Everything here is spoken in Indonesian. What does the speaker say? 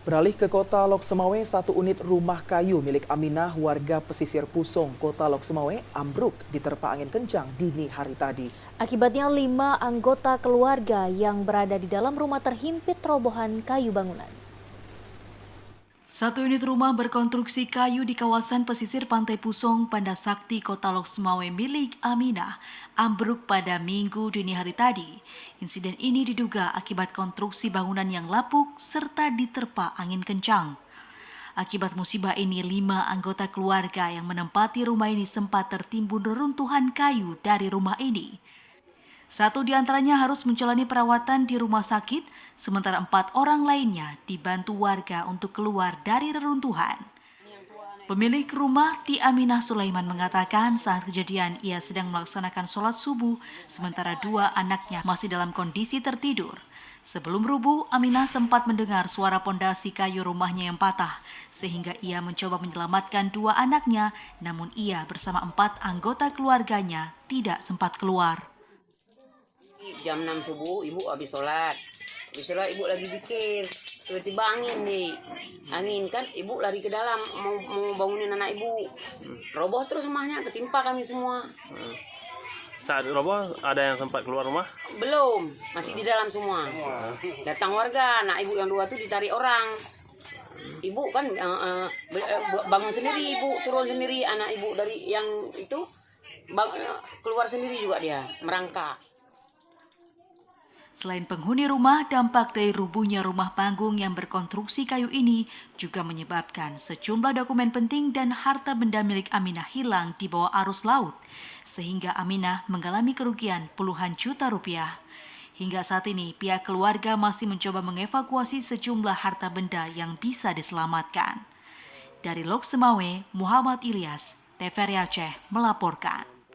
Beralih ke kota Lok Semawe, satu unit rumah kayu milik Aminah warga pesisir Pusong, kota Lok Semawe, ambruk diterpa angin kencang dini hari tadi. Akibatnya 5 anggota keluarga yang berada di dalam rumah terhimpit robohan kayu bangunan. Satu unit rumah berkonstruksi kayu di kawasan pesisir Pantai Pusong, Banda Sakti, Kota Lok Semawe milik Aminah ambruk pada Minggu dini hari tadi. Insiden ini diduga akibat konstruksi bangunan yang lapuk serta diterpa angin kencang. Akibat musibah ini, 5 anggota keluarga yang menempati rumah ini sempat tertimbun reruntuhan kayu dari rumah ini. Satu di antaranya harus menjalani perawatan di rumah sakit, sementara 4 orang lainnya dibantu warga untuk keluar dari reruntuhan. Pemilik rumah, Ti Aminah Sulaiman, mengatakan saat kejadian ia sedang melaksanakan sholat subuh, sementara 2 anaknya masih dalam kondisi tertidur. Sebelum rubuh, Aminah sempat mendengar suara pondasi kayu rumahnya yang patah, sehingga ia mencoba menyelamatkan 2 anaknya, namun ia bersama 4 anggota keluarganya tidak sempat keluar. Jam 6 subuh ibu habis sholat ibu lagi zikir, tiba-tiba angin kan, ibu lari ke dalam mau bangunin anak ibu, roboh terus rumahnya, ketimpa kami semua. Saat roboh ada yang sempat keluar rumah? Belum, masih di dalam semua. Datang warga, anak ibu yang 2 tuh ditarik orang. Ibu kan bangun sendiri, ibu turun sendiri, anak ibu dari yang itu keluar sendiri juga, dia merangkak. Selain penghuni rumah, dampak dari rubuhnya rumah panggung yang berkonstruksi kayu ini juga menyebabkan sejumlah dokumen penting dan harta benda milik Aminah hilang di bawah arus laut, sehingga Aminah mengalami kerugian puluhan juta rupiah. Hingga saat ini, pihak keluarga masih mencoba mengevakuasi sejumlah harta benda yang bisa diselamatkan. Dari Lok Semawe, Muhammad Ilyas, TVRI Aceh melaporkan.